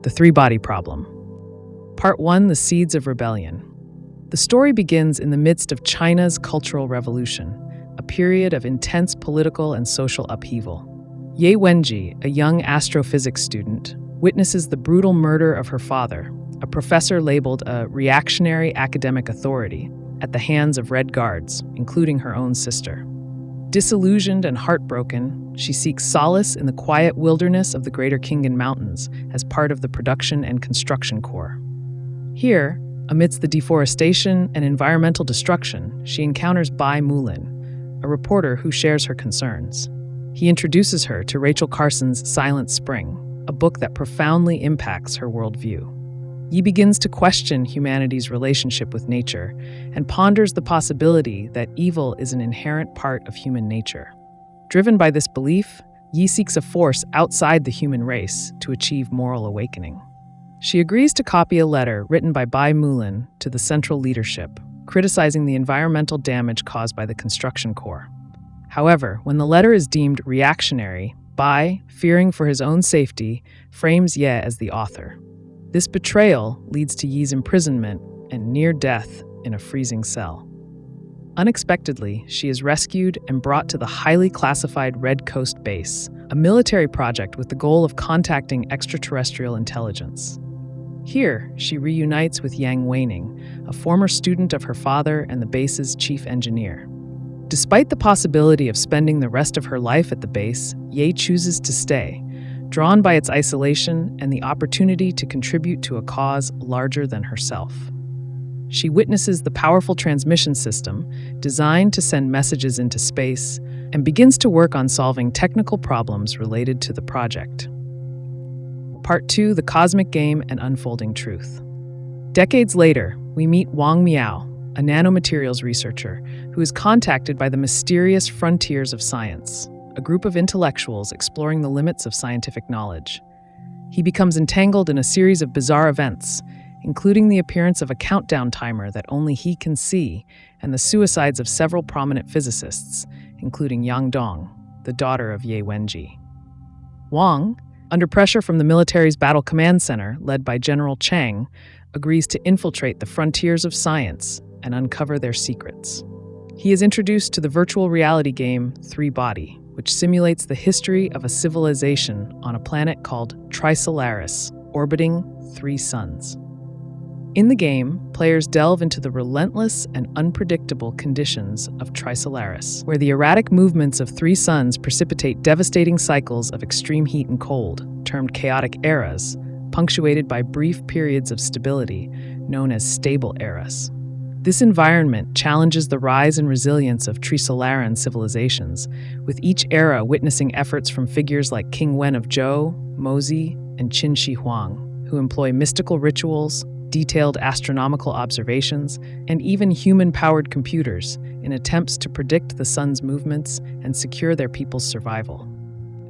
The Three-Body Problem. Part 1, The Seeds of Rebellion. The story begins in the midst of China's Cultural Revolution, a period of intense political and social upheaval. Ye Wenji, a young astrophysics student, witnesses the brutal murder of her father, a professor labeled a reactionary academic authority, at the hands of Red Guards, including her own sister. Disillusioned and heartbroken, she seeks solace in the quiet wilderness of the Greater Khingan Mountains as part of the Production and Construction Corps. Here, amidst the deforestation and environmental destruction, she encounters Bai Mulin, a reporter who shares her concerns. He introduces her to Rachel Carson's Silent Spring, a book that profoundly impacts her worldview. Yi begins to question humanity's relationship with nature and ponders the possibility that evil is an inherent part of human nature. Driven by this belief, Yi seeks a force outside the human race to achieve moral awakening. She agrees to copy a letter written by Bai Mulin to the central leadership, criticizing the environmental damage caused by the construction corps. However, when the letter is deemed reactionary, Bai, fearing for his own safety, frames Ye as the author. This betrayal leads to Yi's imprisonment and near death in a freezing cell. Unexpectedly, she is rescued and brought to the highly classified Red Coast Base, a military project with the goal of contacting extraterrestrial intelligence. Here, she reunites with Yang Weining, a former student of her father and the base's chief engineer. Despite the possibility of spending the rest of her life at the base, Ye chooses to stay, drawn by its isolation and the opportunity to contribute to a cause larger than herself. She witnesses the powerful transmission system designed to send messages into space and begins to work on solving technical problems related to the project. Part 2, The Cosmic Game and Unfolding Truth. Decades later, we meet Wang Miao, a nanomaterials researcher who is contacted by the mysterious frontiers of science, a group of intellectuals exploring the limits of scientific knowledge. He becomes entangled in a series of bizarre events, including the appearance of a countdown timer that only he can see and the suicides of several prominent physicists, including Yang Dong, the daughter of Ye Wenji. Wang, under pressure from the military's Battle Command Center, led by General Chang, agrees to infiltrate the frontiers of science and uncover their secrets. He is introduced to the virtual reality game Three-Body, which simulates the history of a civilization on a planet called Trisolaris, orbiting 3 suns. In the game, players delve into the relentless and unpredictable conditions of Trisolaris, where the erratic movements of 3 suns precipitate devastating cycles of extreme heat and cold, termed chaotic eras, punctuated by brief periods of stability, known as stable eras. This environment challenges the rise and resilience of Trisolaran civilizations, with each era witnessing efforts from figures like King Wen of Zhou, Mozi, and Qin Shi Huang, who employ mystical rituals, detailed astronomical observations, and even human-powered computers in attempts to predict the sun's movements and secure their people's survival.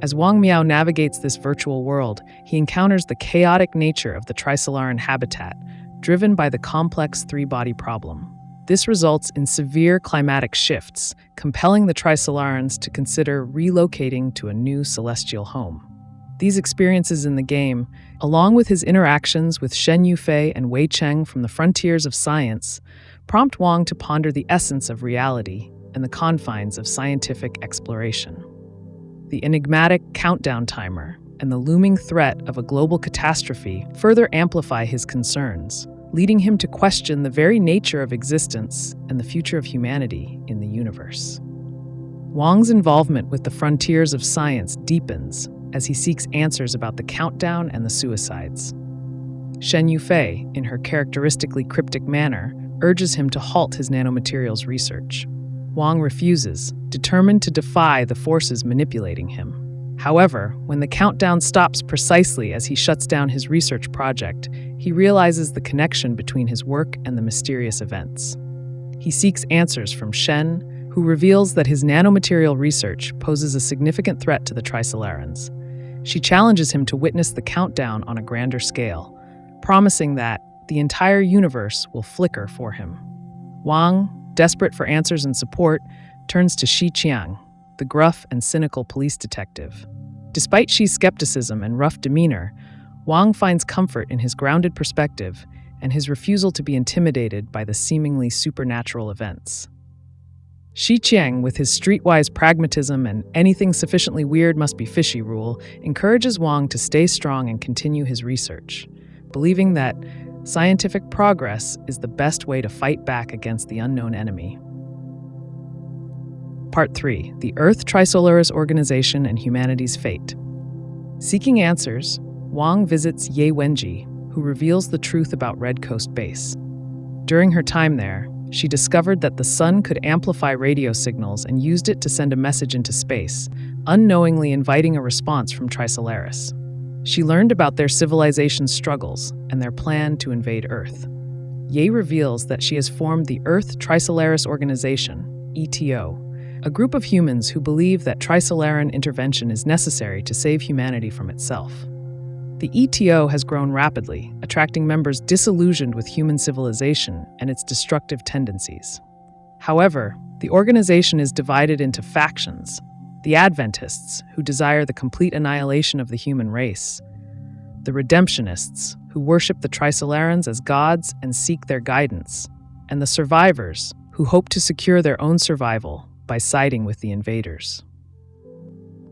As Wang Miao navigates this virtual world, he encounters the chaotic nature of the Trisolaran habitat, driven by the complex three-body problem. This results in severe climatic shifts, compelling the Trisolarans to consider relocating to a new celestial home. These experiences in the game, along with his interactions with Shen Yufei and Wei Cheng from the frontiers of science, prompt Wang to ponder the essence of reality and the confines of scientific exploration. The enigmatic countdown timer and the looming threat of a global catastrophe further amplify his concerns, leading him to question the very nature of existence and the future of humanity in the universe. Wang's involvement with the frontiers of science deepens as he seeks answers about the countdown and the suicides. Shen Yufei, in her characteristically cryptic manner, urges him to halt his nanomaterials research. Wang refuses, determined to defy the forces manipulating him. However, when the countdown stops precisely as he shuts down his research project, he realizes the connection between his work and the mysterious events. He seeks answers from Shen, who reveals that his nanomaterial research poses a significant threat to the Trisolarans. She challenges him to witness the countdown on a grander scale, promising that the entire universe will flicker for him. Wang, desperate for answers and support, turns to Shi Qiang, the gruff and cynical police detective. Despite Xi's skepticism and rough demeanor, Wang finds comfort in his grounded perspective and his refusal to be intimidated by the seemingly supernatural events. Cixin, with his streetwise pragmatism and anything sufficiently weird must be fishy rule, encourages Wang to stay strong and continue his research, believing that scientific progress is the best way to fight back against the unknown enemy. Part 3. The Earth Trisolaris Organization and Humanity's Fate. Seeking answers, Wang visits Ye Wenji, who reveals the truth about Red Coast Base. During her time there, she discovered that the sun could amplify radio signals and used it to send a message into space, unknowingly inviting a response from Trisolaris. She learned about their civilization's struggles and their plan to invade Earth. Ye reveals that she has formed the Earth Trisolaris Organization, ETO, a group of humans who believe that Trisolaran intervention is necessary to save humanity from itself. The ETO has grown rapidly, attracting members disillusioned with human civilization and its destructive tendencies. However, the organization is divided into factions: the Adventists, who desire the complete annihilation of the human race; the Redemptionists, who worship the Trisolarans as gods and seek their guidance; and the Survivors, who hope to secure their own survival by siding with the invaders.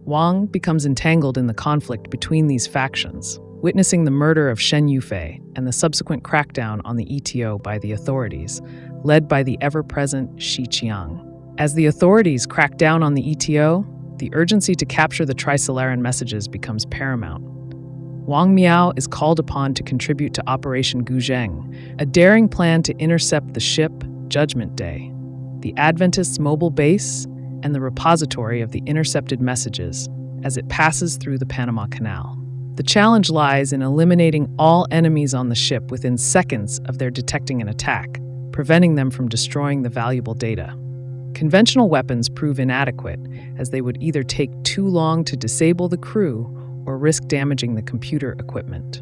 Wang becomes entangled in the conflict between these factions, witnessing the murder of Shen Yufei and the subsequent crackdown on the ETO by the authorities, led by the ever-present Shi Qiang. As the authorities crack down on the ETO, the urgency to capture the Trisolaran messages becomes paramount. Wang Miao is called upon to contribute to Operation Guzheng, a daring plan to intercept the ship Judgment Day, the Adventists' mobile base, and the repository of the intercepted messages as it passes through the Panama Canal. The challenge lies in eliminating all enemies on the ship within seconds of their detecting an attack, preventing them from destroying the valuable data. Conventional weapons prove inadequate, as they would either take too long to disable the crew or risk damaging the computer equipment.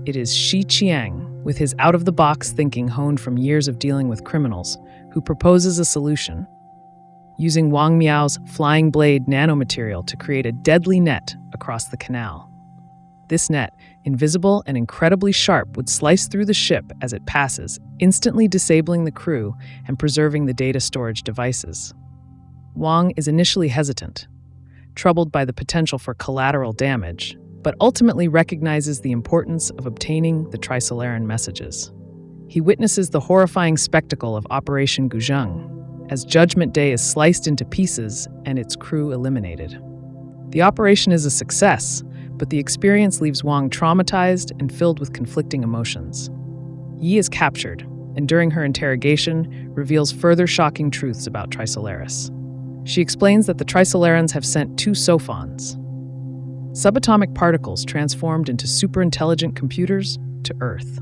It is Shi Qiang, with his out-of-the-box thinking honed from years of dealing with criminals, who proposes a solution, using Wang Miao's flying blade nanomaterial to create a deadly net across the canal. This net, invisible and incredibly sharp, would slice through the ship as it passes, instantly disabling the crew and preserving the data storage devices. Wang is initially hesitant, troubled by the potential for collateral damage, but ultimately recognizes the importance of obtaining the Trisolaran messages. He witnesses the horrifying spectacle of Operation Guzheng, as Judgment Day is sliced into pieces and its crew eliminated. The operation is a success, but the experience leaves Wang traumatized and filled with conflicting emotions. Yi is captured, and during her interrogation, reveals further shocking truths about Trisolaris. She explains that the Trisolarans have sent 2 sophons, subatomic particles transformed into superintelligent computers, to Earth.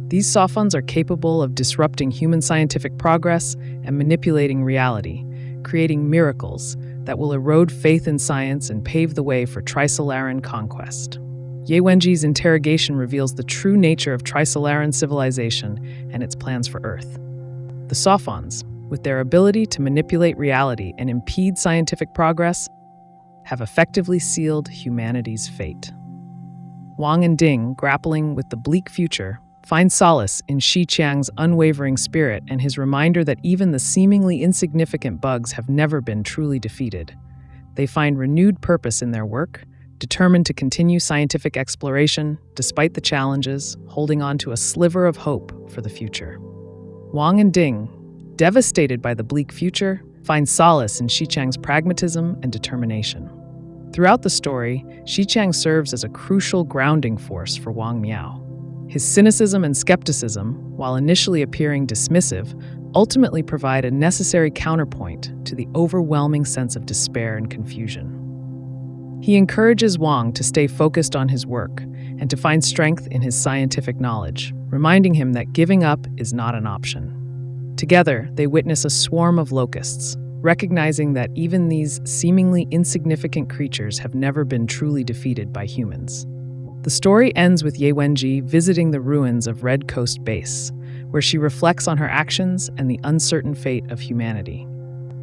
These sophons are capable of disrupting human scientific progress and manipulating reality, creating miracles that will erode faith in science and pave the way for Trisolaran conquest. Ye Wenji's interrogation reveals the true nature of Trisolaran civilization and its plans for Earth. The sophons, with their ability to manipulate reality and impede scientific progress, have effectively sealed humanity's fate. Wang and Ding, grappling with the bleak future, find solace in Shi Qiang's unwavering spirit and his reminder that even the seemingly insignificant bugs have never been truly defeated. They find renewed purpose in their work, determined to continue scientific exploration despite the challenges, holding on to a sliver of hope for the future. Wang and Ding, devastated by the bleak future, find solace in Shi Qiang's pragmatism and determination. Throughout the story, Shi Qiang serves as a crucial grounding force for Wang Miao. His cynicism and skepticism, while initially appearing dismissive, ultimately provide a necessary counterpoint to the overwhelming sense of despair and confusion. He encourages Wang to stay focused on his work and to find strength in his scientific knowledge, reminding him that giving up is not an option. Together, they witness a swarm of locusts, recognizing that even these seemingly insignificant creatures have never been truly defeated by humans. The story ends with Ye Wenji visiting the ruins of Red Coast Base, where she reflects on her actions and the uncertain fate of humanity.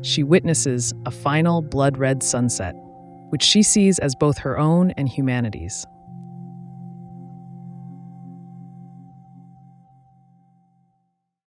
She witnesses a final blood-red sunset, which she sees as both her own and humanity's,